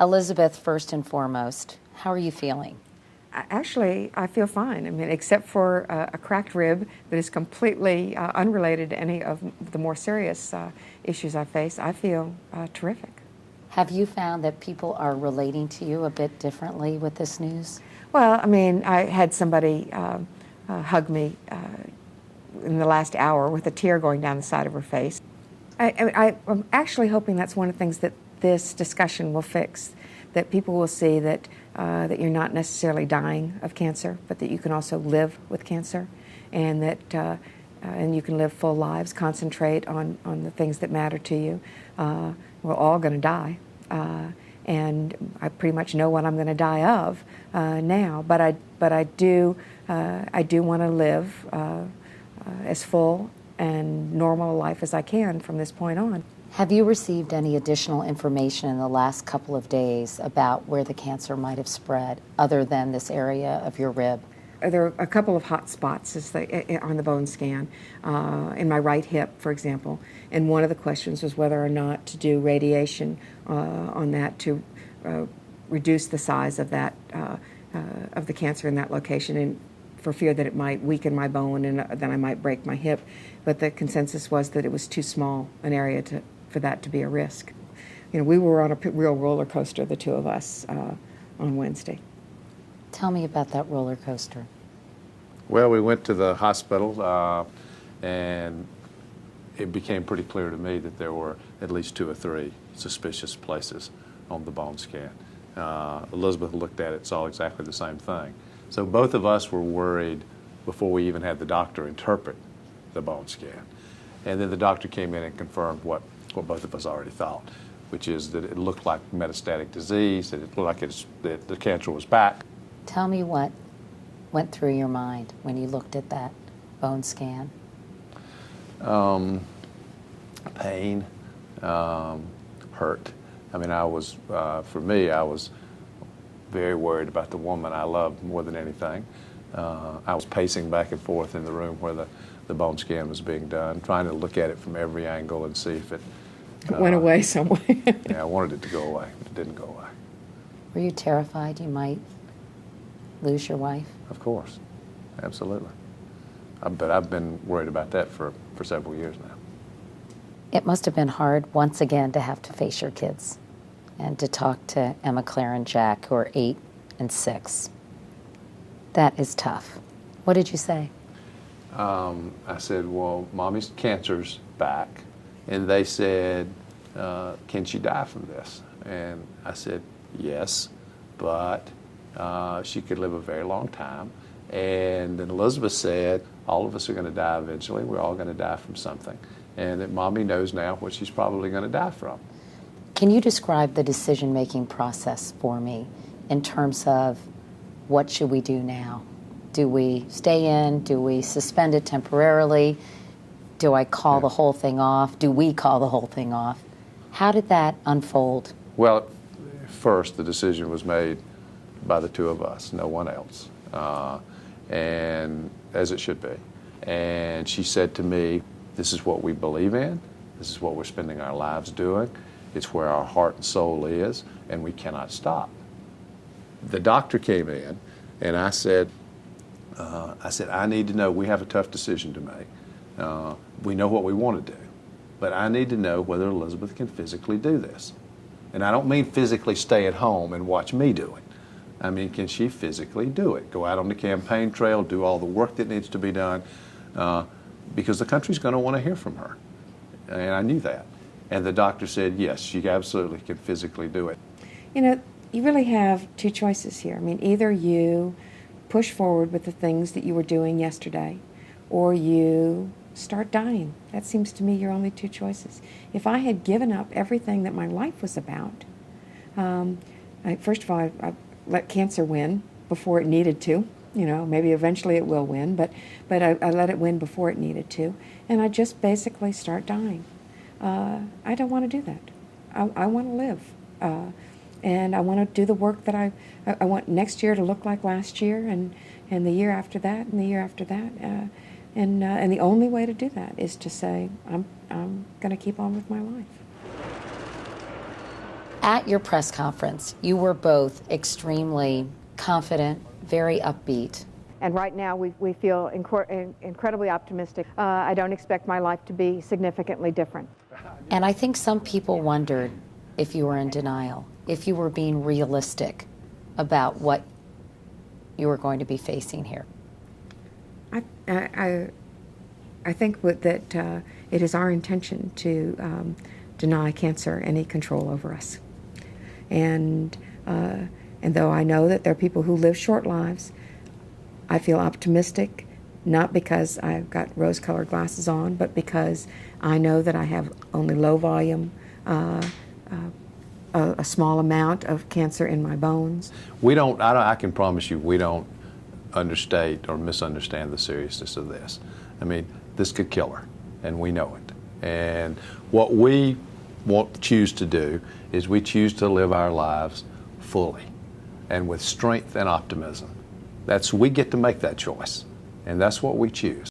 Elizabeth, first and foremost, how are you feeling? Actually, I feel fine. I mean, except for a cracked rib that is completely unrelated to any of the more serious issues I face, I feel terrific. Have you found that people are relating to you a bit differently with this news? Well, I mean, I had somebody hug me in the last hour with a tear going down the side of her face. I'm actually hoping that's one of the things that this discussion will fix, that people will see that that you're not necessarily dying of cancer, but that you can also live with cancer, and that and you can live full lives, concentrate on the things that matter to you. We're all going to die, and I pretty much know what I'm going to die of now. But I do want to live as full and normal a life as I can from this point on. Have you received any additional information in the last couple of days about where the cancer might have spread, other than this area of your rib? There are a couple of hot spots on the bone scan, in my right hip, for example, and one of the questions was whether or not to do radiation on that to reduce the size of that of the cancer in that location, and for fear that it might weaken my bone and then I might break my hip. But the consensus was that it was too small an area for that to be a risk. You know, we were on a real roller coaster, the two of us, on Wednesday. Tell me about that roller coaster. Well, we went to the hospital, and it became pretty clear to me that there were at least 2 or 3 suspicious places on the bone scan. Elizabeth looked at it, saw exactly the same thing. So both of us were worried before we even had the doctor interpret the bone scan. And then the doctor came in and confirmed what both of us already thought, which is that it looked like metastatic disease, that it looked like that the cancer was back. Tell me what went through your mind when you looked at that bone scan. Pain, hurt. I mean, for me, I was very worried about the woman I loved more than anything. I was pacing back and forth in the room where the bone scan was being done, trying to look at it from every angle and see if it went away some way. Yeah, I wanted it to go away, but it didn't go away. Were you terrified you might lose your wife? Of course, absolutely. But I've been worried about that for several years now. It must have been hard once again to have to face your kids and to talk to Emma, Claire, and Jack, who are 8 and 6. That is tough. What did you say? I said, well, Mommy's cancer's back. And they said, can she die from this? And I said, yes, but she could live a very long time. And then Elizabeth said, all of us are going to die eventually. We're all going to die from something. And that Mommy knows now what she's probably going to die from. Can you describe the decision-making process for me in terms of what should we do now? Do we stay in? Do we suspend it temporarily? Do I call the whole thing off? Do we call the whole thing off? How did that unfold? Well, first the decision was made by the 2 of us, no one else, and as it should be. And she said to me, this is what we believe in. This is what we're spending our lives doing. It's where our heart and soul is, and we cannot stop. The doctor came in, and I said, I need to know, we have a tough decision to make. We know what we want to do, but I need to know whether Elizabeth can physically do this. And I don't mean physically stay at home and watch me do it. I mean, can she physically do it? Go out on the campaign trail, do all the work that needs to be done, because the country's going to want to hear from her. And I knew that. And the doctor said, yes, she absolutely can physically do it. You know, you really have 2 choices here. I mean, either you push forward with the things that you were doing yesterday, or you start dying. That seems to me your only 2 choices. If I had given up everything that my life was about, first of all, I let cancer win before it needed to. You know, maybe eventually it will win, but I let it win before it needed to, and I just basically start dying. I don't want to do that. I want to live, and I want to do the work that I want next year to look like last year, and the year after that, and the year after that, and the only way to do that is to say I'm going to keep on with my life. At your press conference, you were both extremely confident, very upbeat. And right now we feel incredibly optimistic. I don't expect my life to be significantly different. And I think some people wondered if you were in denial, if you were being realistic about what you were going to be facing here. I think that it is our intention to deny cancer any control over us. And though I know that there are people who live short lives, I feel optimistic, not because I've got rose-colored glasses on, but because I know that I have only low volume, a small amount of cancer in my bones. I can promise you, we don't understate or misunderstand the seriousness of this. I mean, this could kill her, and we know it. And what we choose to do is we choose to live our lives fully and with strength and optimism. We get to make that choice, and that's what we choose.